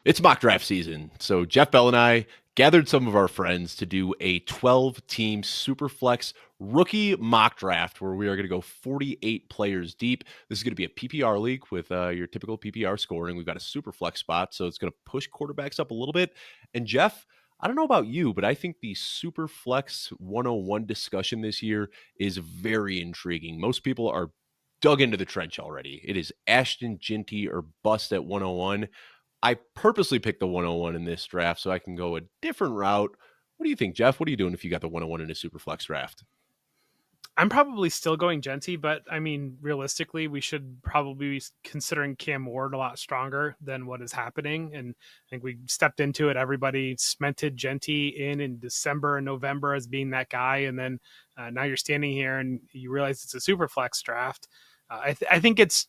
It's mock draft season. So Jeff Bell and I gathered some of our friends to do a 12-team Superflex rookie mock draft where we are going to go 48 players deep. This is going to be a PPR league with your typical PPR scoring. We've got a Superflex spot, so it's going to push quarterbacks up a little bit. And Jeff, I don't know about you, but I think the Superflex 101 discussion this year is very intriguing. Most people are dug into the trench already. It is Ashton Ginty or bust at 101. I purposely picked the 101 in this draft so I can go a different route. What do you think, Jeff? What are you doing if you got the 101 in a super flex draft? I'm probably still going Genty, but I mean, realistically, we should probably be considering Cam Ward a lot stronger than what is happening. And I think we stepped into it. Everybody cemented Genty in December and November as being that guy. And then now you're standing here and you realize it's a super flex draft. I think it's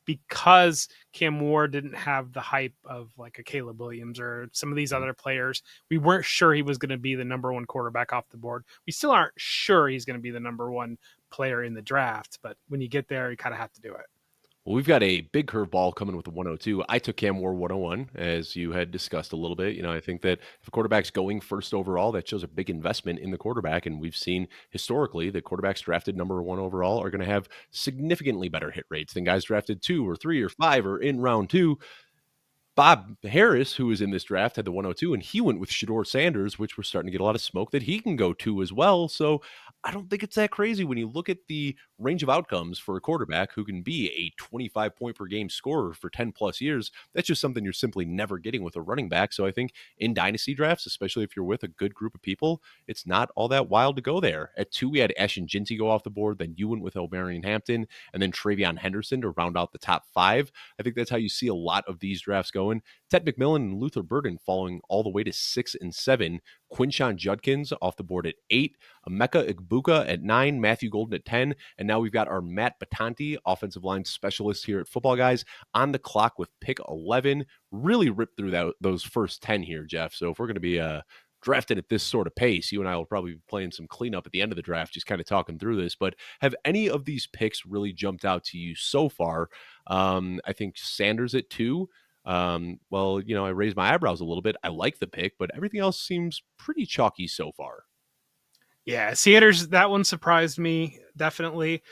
because Cam Ward didn't have the hype of like a Caleb Williams or some of these other players. We weren't sure he was going to be the number one quarterback off the board. We still aren't sure he's going to be the number one player in the draft, but when you get there, you kind of have to do it. Well, we've got a big curveball coming with the 102. I took Cam Ward 101, as you had discussed a little bit. I think that if a quarterback's going first overall, that shows a big investment in the quarterback. And we've seen historically that quarterbacks drafted number one overall are going to have significantly better hit rates than guys drafted 2 or 3 or 5 or in round 2. Bob Harris, who was in this draft, had the 102, and he went with Shedeur Sanders, which we're starting to get a lot of smoke that he can go to as well. So I don't think it's that crazy when you look at the range of outcomes for a quarterback who can be a 25 point per game scorer for 10 plus years. That's just something you're simply never getting with a running back. So I think in dynasty drafts, especially if you're with a good group of people, it's not all that wild to go there. At 2, we had Ashton Ginty go off the board. Then you went with O'Marion Hampton, and then Travion Henderson to round out the top 5. I think that's how you see a lot of these drafts going. Ted McMillan and Luther Burden falling all the way to 6 and 7. Quinshon Judkins off the board at 8. Emeka Igbuka at 9. Matthew Golden at 10. And now we've got our Matt Batanti, offensive line specialist here at Football Guys, on the clock with pick 11. Really ripped through those first 10 here, Jeff. So if we're going to be drafted at this sort of pace, you and I will probably be playing some cleanup at the end of the draft, just kind of talking through this. But have any of these picks really jumped out to you so far? I think Sanders at 2. I raised my eyebrows a little bit. I like the pick, but everything else seems pretty chalky so far. Yeah, Sanders, that one surprised me, definitely.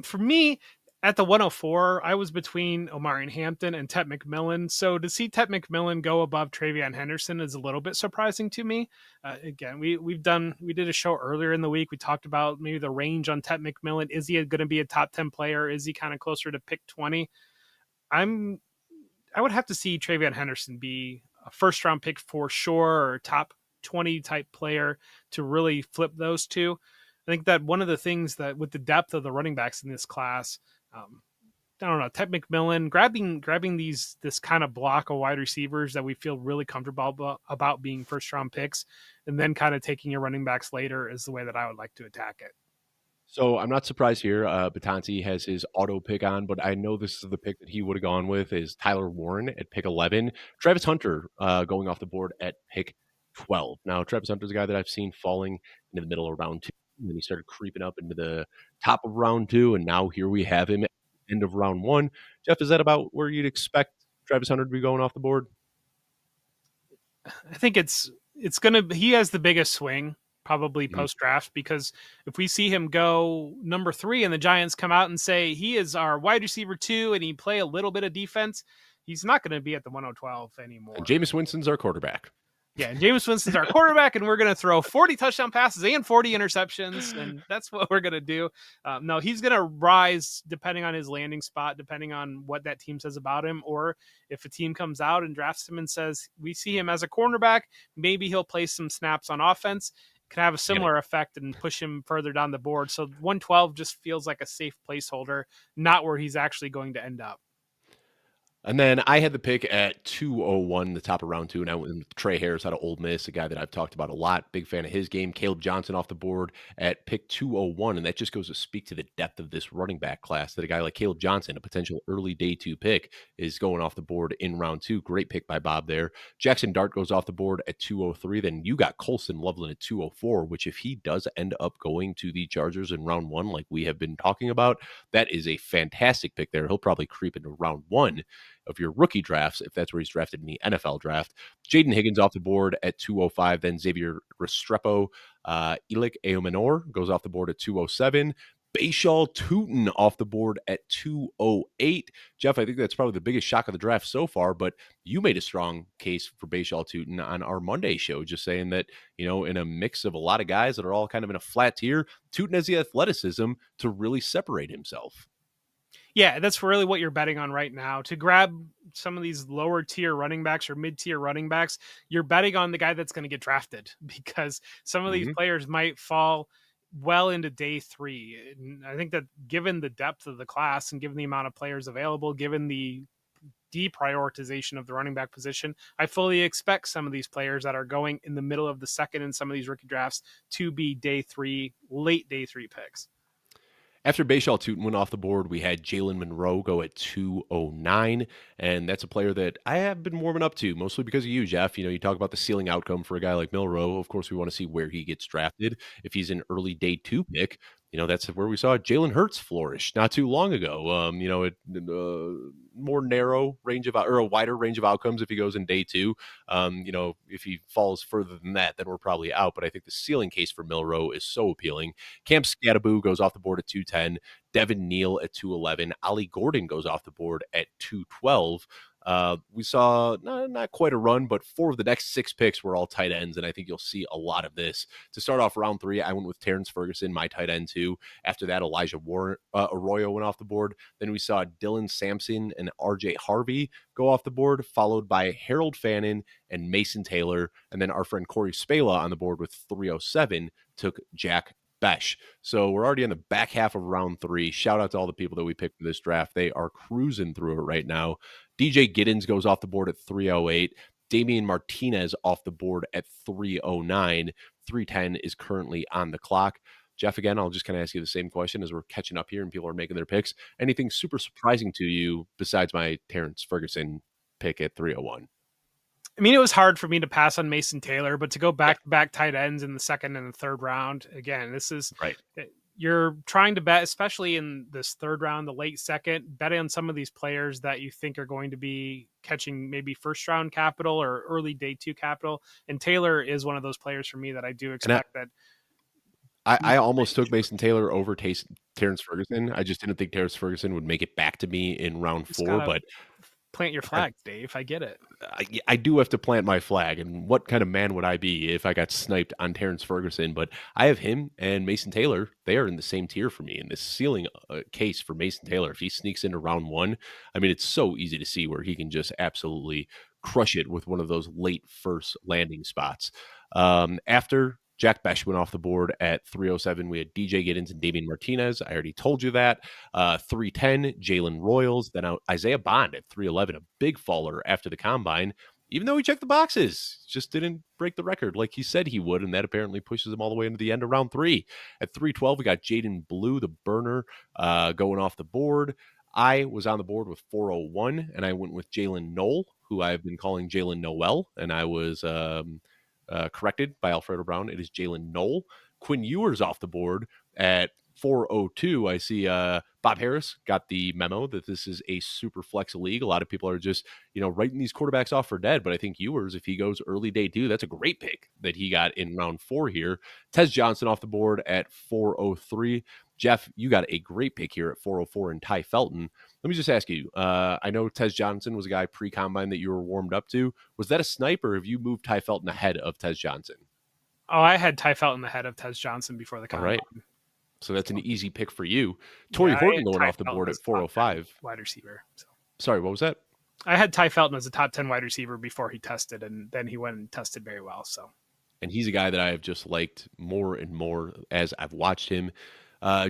For me, at the 104, I was between Omarion Hampton and Ted McMillan. So to see Ted McMillan go above Travion Henderson is a little bit surprising to me. Again, we did a show earlier in the week. We talked about maybe the range on Ted McMillan. Is he going to be a top 10 player? Is he kind of closer to pick 20? I would have to see Travion Henderson be a first round pick for sure, or top 20 type player to really flip those two. I think that one of the things that with the depth of the running backs in this class, I don't know, Ted McMillan grabbing this kind of block of wide receivers that we feel really comfortable about being first round picks, and then kind of taking your running backs later is the way that I would like to attack it. So I'm not surprised here. Batanti has his auto pick on, but I know this is the pick that he would have gone with is Tyler Warren at pick 11. Travis Hunter going off the board at pick 12. Now, Travis Hunter is a guy that I've seen falling into the middle of round 2. And then he started creeping up into the top of round 2. And now here we have him at the end of round 1. Jeff, is that about where you'd expect Travis Hunter to be going off the board? I think he has the biggest swing probably post draft, because if we see him go number 3 and the Giants come out and say he is our wide receiver 2 and he play a little bit of defense, he's not going to be at the 112 anymore. And Jameis Winston's our quarterback. Yeah, and Jameis Winston's our quarterback, and we're going to throw 40 touchdown passes and 40 interceptions, and that's what we're going to do. No, he's going to rise depending on his landing spot, depending on what that team says about him, or if a team comes out and drafts him and says, we see him as a cornerback, maybe he'll play some snaps on offense, can have a similar effect and push him further down the board. So 112 just feels like a safe placeholder, not where he's actually going to end up. And then I had the pick at 201, the top of round 2, and I went with Trey Harris out of Ole Miss, a guy that I've talked about a lot. Big fan of his game. Caleb Johnson off the board at pick 201, and that just goes to speak to the depth of this running back class, that a guy like Caleb Johnson, a potential early day 2 pick, is going off the board in round 2. Great pick by Bob there. Jackson Dart goes off the board at 203. Then you got Colson Loveland at 204, which if he does end up going to the Chargers in round 1, like we have been talking about, that is a fantastic pick there. He'll probably creep into round 1. of your rookie drafts, if that's where he's drafted in the NFL draft. Jaden Higgins off the board at 205, then Xavier Restrepo, Elik Eomanor goes off the board at 207. Bashaw Tootin off the board at 208. Jeff, I think that's probably the biggest shock of the draft so far, but you made a strong case for Bashaw Tootin on our Monday show, just saying that, in a mix of a lot of guys that are all kind of in a flat tier, Tootin has the athleticism to really separate himself. Yeah, that's really what you're betting on right now. To grab some of these lower tier running backs or mid tier running backs, you're betting on the guy that's going to get drafted, because some of these players might fall well into day 3. And I think that given the depth of the class and given the amount of players available, given the deprioritization of the running back position, I fully expect some of these players that are going in the middle of the second in some of these rookie drafts to be day 3, late day 3 picks. After Bashaw Tootin went off the board, we had Jalen Monroe go at 209, and that's a player that I have been warming up to, mostly because of you, Jeff. You talk about the ceiling outcome for a guy like Milroe. Of course, we want to see where he gets drafted. If he's an early day 2 pick, that's where we saw Jalen Hurts flourish not too long ago. More narrow range of or a wider range of outcomes if he goes in day 2. If he falls further than that, then we're probably out. But I think the ceiling case for Milroe is so appealing. Cam Scattaboo goes off the board at 210. Devin Neal at 211. Ollie Gordon goes off the board at 212. We saw not quite a run, but 4 of the next 6 picks were all tight ends, and I think you'll see a lot of this. To start off round 3, I went with Terrence Ferguson, my tight end too. After that, Elijah Arroyo went off the board. Then we saw Dylan Sampson and RJ Harvey go off the board, followed by Harold Fannin and Mason Taylor. And then our friend Corey Spala on the board with 307 took Jack Besh. So we're already in the back half of round 3. Shout out to all the people that we picked for this draft. They are cruising through it right now. DJ Giddens goes off the board at 308. Damian Martinez off the board at 309. 310 is currently on the clock. Jeff, again, I'll just kind of ask you the same question as we're catching up here and people are making their picks. Anything super surprising to you besides my Terrence Ferguson pick at 301? I mean, it was hard for me to pass on Mason Taylor, but to go back to back tight ends in the second and the third round, again, this is right. You're trying to bet, especially in this third round, the late second, bet on some of these players that you think are going to be catching maybe first round capital or early day 2 capital. And Taylor is one of those players for me that I do expect that. I almost took Mason Taylor over Terrence Ferguson. I just didn't think Terrence Ferguson would make it back to me in round 4, but plant your flag, Dave. I get it. I do have to plant my flag, and what kind of man would I be if I got sniped on Terrence Ferguson? But I have him and Mason Taylor. They are in the same tier for me in this ceiling case for Mason Taylor. If he sneaks into round 1, I mean, it's so easy to see where he can just absolutely crush it with one of those late first landing spots. After Jack Besh went off the board at 307. We had DJ Giddens and Damian Martinez. I already told you that. 310, Jalen Royals. Then Isaiah Bond at 311, a big faller after the combine, even though he checked the boxes. Just didn't break the record like he said he would, and that apparently pushes him all the way into the end of round 3. At 312, we got Jaden Blue, the burner, going off the board. I was on the board with 401, and I went with Jalen Knoll, who I've been calling Jalen Noel, and I was corrected by Alfredo Brown. It is Jalen Knoll. Quinn Ewers off the board at 402. I see Bob Harris got the memo that this is a super flex league. A lot of people are just, writing these quarterbacks off for dead. But I think Ewers, if he goes early day 2, that's a great pick that he got in round 4 here. Tez Johnson off the board at 403. Jeff, you got a great pick here at 404 in Ty Felton. Let me just ask you, I know Tez Johnson was a guy pre-combine that you were warmed up to. Was that a snipe, or have you moved Ty Felton ahead of Tez Johnson? Oh, I had Ty Felton ahead of Tez Johnson before the combine. All right. So that's an easy pick for you. Torrey Horton going off the board at 405. Wide receiver. So. Sorry, what was that? I had Ty Felton as a top 10 wide receiver before he tested, and then he went and tested very well. So, and he's a guy that I have just liked more and more as I've watched him.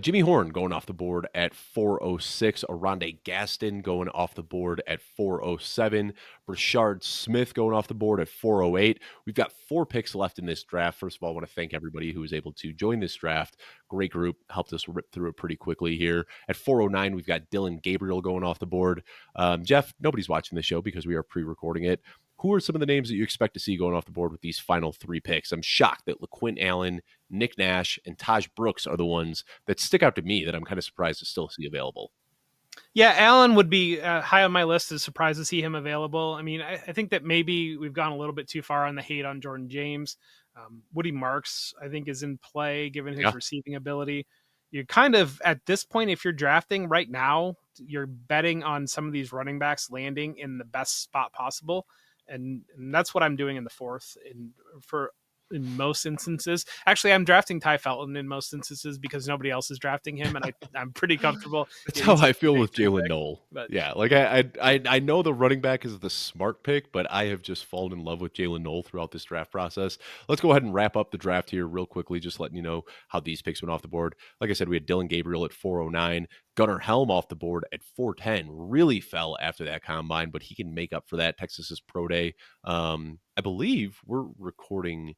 Jimmy Horn going off the board at 406. Aronde Gaston going off the board at 407. Rashard Smith going off the board at 408. We've got 4 picks left in this draft. First of all, I want to thank everybody who was able to join this draft. Great group. Helped us rip through it pretty quickly here. At 409, we've got Dylan Gabriel going off the board. Jeff, nobody's watching the show because we are pre-recording it. Who are some of the names that you expect to see going off the board with these final 3 picks? I'm shocked that LaQuint Allen, Nick Nash, and Taj Brooks are the ones that stick out to me that I'm kind of surprised to still see available. Yeah, Allen would be high on my list. Is surprised to see him available. I mean, I think that maybe we've gone a little bit too far on the hate on Jordan James. Woody Marks, I think, is in play given his Yeah. receiving ability. You're kind of at this point, if you're drafting right now, you're betting on some of these running backs landing in the best spot possible, and that's what I'm doing in the fourth. For in most instances, actually, I'm drafting Ty Felton in most instances because nobody else is drafting him, and I'm pretty comfortable. That's Yeah, how he's I like feel day with three Jalen pick, Noel. but Yeah, like I know the running back is the smart pick, but I have just fallen in love with Jalen Noel throughout this draft process. Let's go ahead and wrap up the draft here real quickly, just letting you know how these picks went off the board. Like I said, we had Dylan Gabriel at 409, Gunnar Helm off the board at 410. Really fell after that combine, but he can make up for that. Texas's pro day. I believe we're recording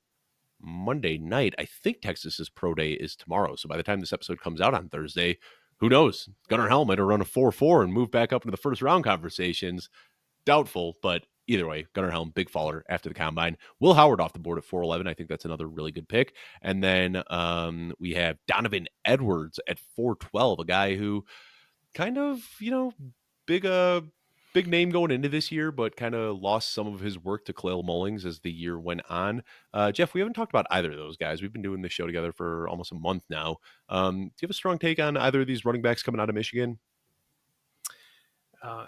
Monday night. I think Texas's pro day is tomorrow. So by the time this episode comes out on Thursday, who knows? Gunnar Helm might have run a 4-4 and move back up into the first round conversations. Doubtful, but either way, Gunnar Helm, big faller after the combine. Will Howard off the board at 411. I think that's another really good pick. And then we have Donovan Edwards at 412, a guy who kind of, big big name going into this year, but kind of lost some of his work to Khalil Mullings as the year went on. Jeff, we haven't talked about either of those guys. We've been doing this show together for almost a month now. Do you have a strong take on either of these running backs coming out of Michigan?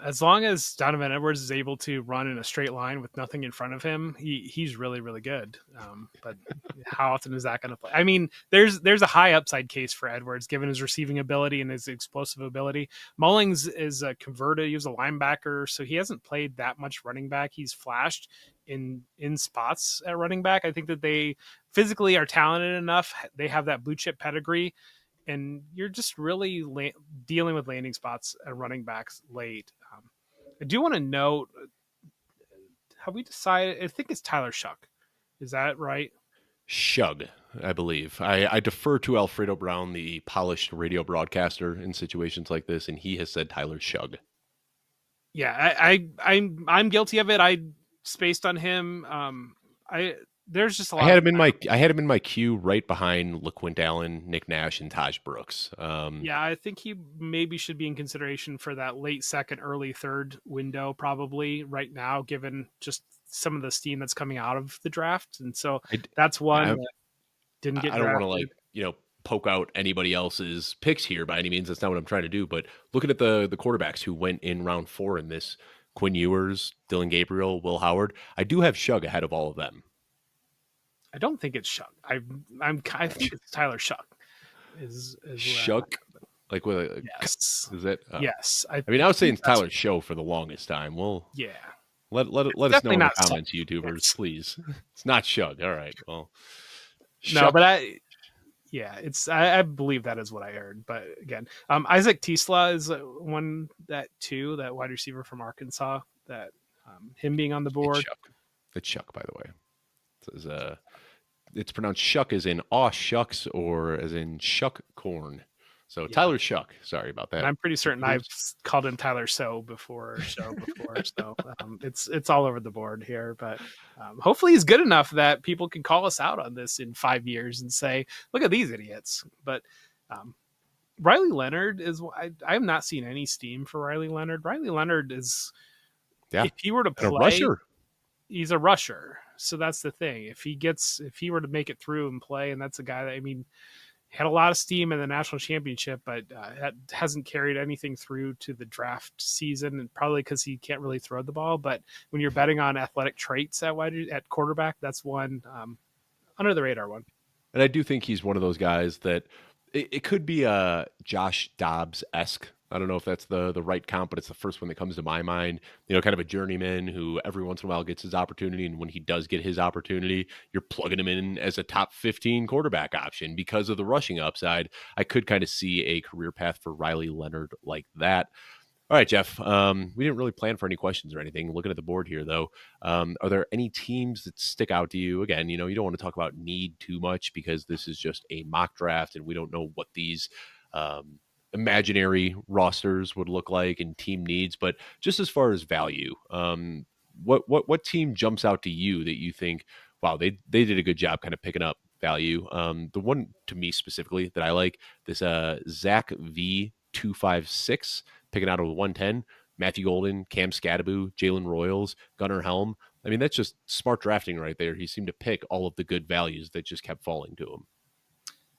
as long as Donovan Edwards is able to run in a straight line with nothing in front of him, he's really really good. But how often is that going to play? I mean, there's a high upside case for Edwards given his receiving ability and his explosive ability. Mullings is a converted; he was a linebacker, so he hasn't played that much running back. He's flashed in spots at running back. I think that they physically are talented enough. They have that blue chip pedigree, and you're just really dealing with landing spots at running backs late. I do want to note how we decided. I think it's Tyler Shuck. Is that right? Shug, I believe. I defer to Alfredo Brown, the polished radio broadcaster, in situations like this, and he has said Tyler Shug. Yeah, I'm guilty of it. I spaced on him. I There's just a lot of I had him in my queue right behind LaQuint Allen, Nick Nash, and Taj Brooks. yeah, I think he maybe should be in consideration for that late second, early third window, probably right now, given just some of the steam that's coming out of the draft. And so I, that's one I, that didn't get I don't want to drafted. poke out anybody else's picks here by any means. That's not what I'm trying to do. But looking at the quarterbacks who went in round 4 in this, Quinn Ewers, Dylan Gabriel, Will Howard, I do have Shug ahead of all of them. I don't think it's Shuck. I think it's Tyler Shuck. Is Shug, like with a yes, is that? yes. I mean, I was saying Think it's that's Tyler Show for the longest time. Well, yeah. let us know Definitely in the not comments, Sutton. YouTubers, Yes. please. It's not Shug. All right. Well, No, Shuck. but I believe that is what I heard. But again, Isaac Tisla is one that wide receiver from Arkansas that him being on the It's board. Shuck. It's Shuck, by the way. It's pronounced Shuck as in aw shucks or as in shuck corn. So Yeah. Tyler Shuck. Sorry about And that. I'm pretty certain I've called him Tyler So before. So it's all over the board here. But hopefully he's good enough that people can call us out on this in 5 years and say, "Look at these idiots." But Riley Leonard is. I have not seen any steam for Riley Leonard. Riley Leonard is. Yeah. If he were to And a play, rusher. he's a rusher. So that's the thing. If he were to make it through and play, and that's a guy that had a lot of steam in the national championship, but hasn't carried anything through to the draft season, and probably because he can't really throw the ball. But when you're betting on athletic traits at quarterback, that's one under the radar one. And I do think he's one of those guys that it could be a Josh Dobbs esque. I don't know if that's the right comp, but it's the first one that comes to my mind. Kind of a journeyman who every once in a while gets his opportunity, and when he does get his opportunity, you're plugging him in as a top 15 quarterback option because of the rushing upside. I could kind of see a career path for Riley Leonard like that. All right, Jeff. We didn't really plan for any questions or anything. Looking at the board here, though, are there any teams that stick out to you? Again, you don't want to talk about need too much because this is just a mock draft, and we don't know what these imaginary rosters would look like and team needs. But just as far as value, what team jumps out to you that you think, wow, they did a good job kind of picking up value? The one to me specifically that I like, this Zach V256 picking out of the 110, Matthew Golden, Cam Scadaboo, Jalen Royals, Gunnar Helm. I mean, that's just smart drafting right there. He seemed to pick all of the good values that just kept falling to him.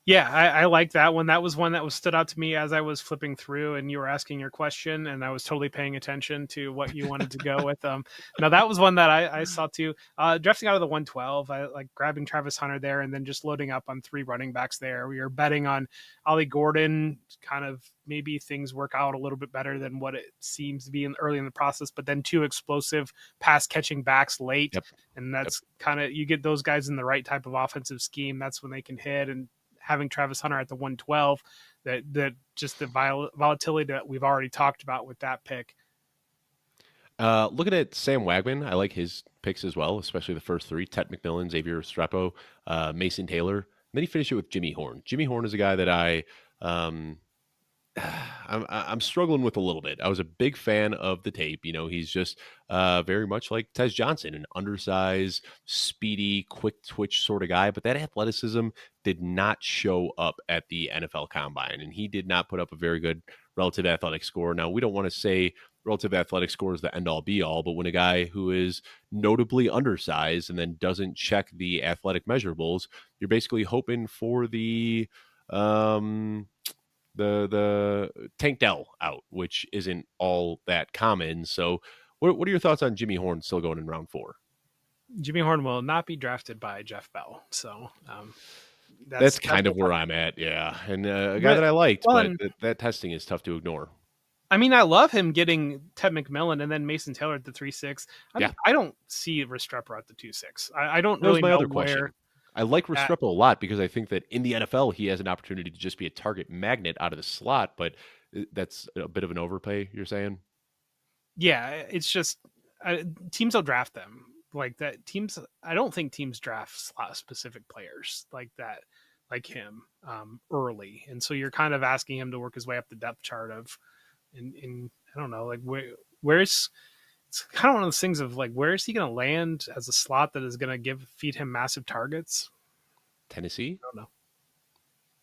Yeah, I like that one. That was one that was stood out to me as I was flipping through and you were asking your question, and I was totally paying attention to what you wanted to go with. Now that was one that I saw too. Drafting out of the 112, I like grabbing Travis Hunter there, and then just loading up on 3 running backs there. We were betting on Ollie Gordon. Kind of maybe things work out a little bit better than what it seems to be early in the process, but then 2 explosive pass catching backs late, Yep. and Yep. that's kind of, you get those guys in the right type of offensive scheme. That's when they can hit. And having Travis Hunter at the 112, that just the volatility that we've already talked about with that pick. Looking at Sam Wagman, I like his picks as well, especially the first 3: Ted McMillan, Xavier Restrepo, Mason Taylor. And then he finished it with Jimmy Horn. Jimmy Horn is a guy that um, I'm struggling with a little bit. I was a big fan of the tape. He's just very much like Tez Johnson, an undersized, speedy, quick twitch sort of guy. But that athleticism did not show up at the NFL Combine, and he did not put up a very good relative athletic score. Now, we don't want to say relative athletic score is the end all be all, but when a guy who is notably undersized and then doesn't check the athletic measurables, you're basically hoping for um, the Tank Dell out, which isn't all that common. So, what are your thoughts on Jimmy Horn still going in round 4? Jimmy Horn will not be drafted by Jeff Bell, so That's that's kind of what's where up. I'm at, yeah. And a guy But that I liked, well, but and that testing is tough to ignore. I mean, I love him getting Ted McMillan and then Mason Taylor at the 3.6. Yeah, I don't see Restrepo at the 2.6. I don't that was really my know other where question. I like that. Restrepo a lot because I think that in the NFL he has an opportunity to just be a target magnet out of the slot, but that's a bit of an overpay, you're saying? Yeah, it's just teams will draft them like that. Teams, I don't think teams draft slot specific players like that, like him, early, and so you're kind of asking him to work his way up the depth chart of, in I don't know, like where's, it's kind of one of those things of like, where is he going to land as a slot that is going to feed him massive targets? Tennessee? I don't know.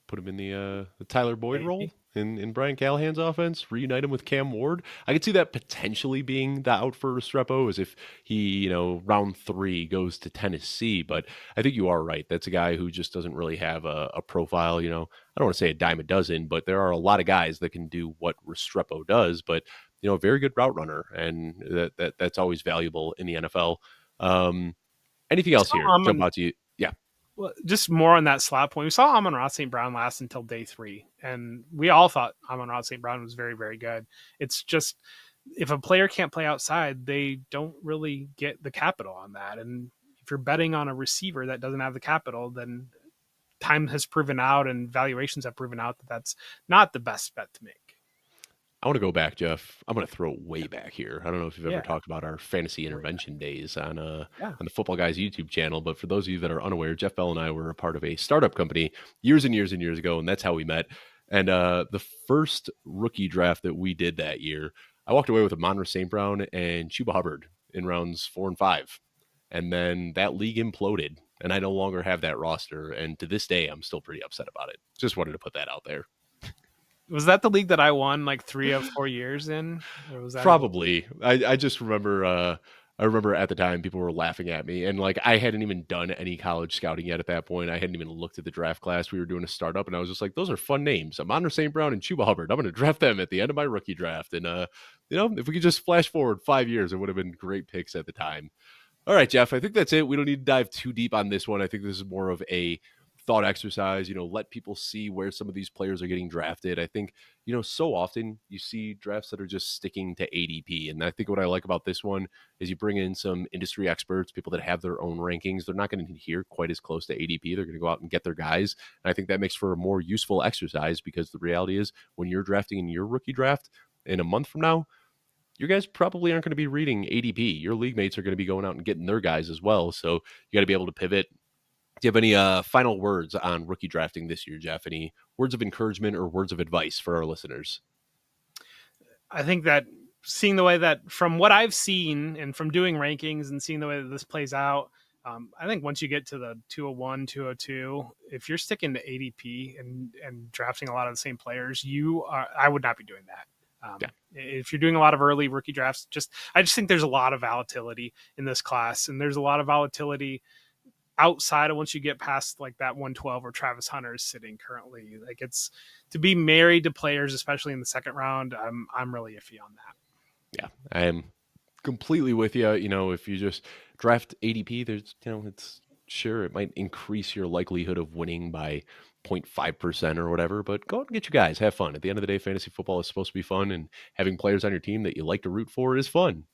Put him in the Tyler Boyd role Maybe. in Brian Callahan's offense, reunite him with Cam Ward. I could see that potentially being the out for Restrepo as if he, round 3 goes to Tennessee. But I think you are right. That's a guy who just doesn't really have a profile. I don't want to say a dime a dozen, but there are a lot of guys that can do what Restrepo does. But a very good route runner, and that's always valuable in the NFL. Anything We else saw here jump Amon, out to you? Yeah, well, just more on that slot point. We saw Amon-Ra St. Brown last until day 3, and we all thought Amon-Ra St. Brown was very, very good. It's just, if a player can't play outside, they don't really get the capital on that. And if you're betting on a receiver that doesn't have the capital, then time has proven out and valuations have proven out that that's not the best bet to make. I want to go back, Jeff. I'm going to throw it way back here. I don't know if you've ever Yeah, talked about our fantasy way back. intervention days Yeah. on the Football Guys YouTube channel, but for those of you that are unaware, Jeff Bell and I were a part of a startup company years and years and years ago, and that's how we met. And the first rookie draft that we did that year, I walked away with Amon-Ra St. Brown and Chuba Hubbard in rounds 4 and 5. And then that league imploded, and I no longer have that roster. And to this day, I'm still pretty upset about it. Just wanted to put that out there. Was that the league that I won like 3 of 4 years in? Or was that a different? Probably. I just remember I remember at the time people were laughing at me, and like I hadn't even done any college scouting yet at that point. I hadn't even looked at the draft class. We were doing a startup, and I was just like, those are fun names. Amon-Ra St. Brown and Chuba Hubbard. I'm gonna draft them at the end of my rookie draft. And if we could just flash forward 5 years, it would have been great picks at the time. All right, Jeff, I think that's it. We don't need to dive too deep on this one. I think this is more of a thought exercise, let people see where some of these players are getting drafted. I think, so often you see drafts that are just sticking to ADP. And I think what I like about this one is you bring in some industry experts, people that have their own rankings. They're not going to adhere quite as close to ADP. They're going to go out and get their guys. And I think that makes for a more useful exercise because the reality is when you're drafting in your rookie draft in a month from now, your guys probably aren't going to be reading ADP. Your league mates are going to be going out and getting their guys as well. So you got to be able to pivot. Do you have any final words on rookie drafting this year, Jeff? Any words of encouragement or words of advice for our listeners? I think that seeing the way that, from what I've seen and from doing rankings and seeing the way that this plays out, I think once you get to the 201, 202, if you're sticking to ADP and drafting a lot of the same players, I would not be doing that. Yeah. If you're doing a lot of early rookie drafts, I just think there's a lot of volatility in this class, and there's a lot of volatility outside of once you get past like that 112 where Travis Hunter is sitting currently. Like it's to be married to players, especially in the second round. I'm really iffy on that. Yeah. I am completely with you. If you just draft ADP, there's, it's sure it might increase your likelihood of winning by 0.5% or whatever, but go out and get you guys. Have fun. At the end of the day, fantasy football is supposed to be fun, and having players on your team that you like to root for is fun.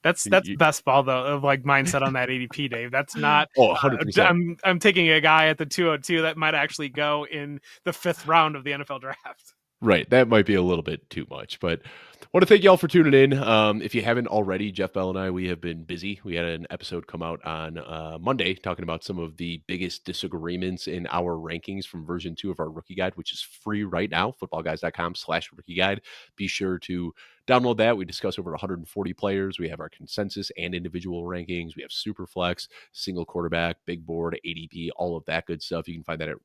That's best ball though of like mindset on that ADP, Dave. That's not. Oh, 100%. I'm taking a guy at the 202 that might actually go in the fifth round of the NFL draft. Right. That might be a little bit too much, but I want to thank y'all for tuning in. If you haven't already, Jeff Bell and I, we have been busy. We had an episode come out on Monday talking about some of the biggest disagreements in our rankings from version 2 of our rookie guide, which is free right now, footballguys.com/rookie guide. Be sure to download that. We discuss over 140 players. We have our consensus and individual rankings. We have Superflex, single quarterback, big board, ADP, all of that good stuff. You can find that at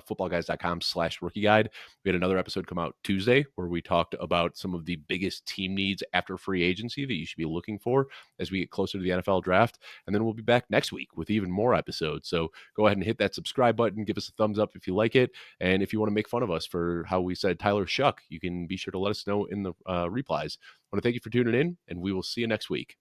footballguys.com/rookie guide. We had another episode come out Tuesday where we talked about some of the biggest team needs after free agency that you should be looking for as we get closer to the NFL draft. And then we'll be back next week with even more episodes. So go ahead and hit that subscribe button. Give us a thumbs up if you like it. And if you want to make fun of us for how we said Tyler Shuck, you can be sure to let us know in the replies. I want to thank you for tuning in, and we will see you next week.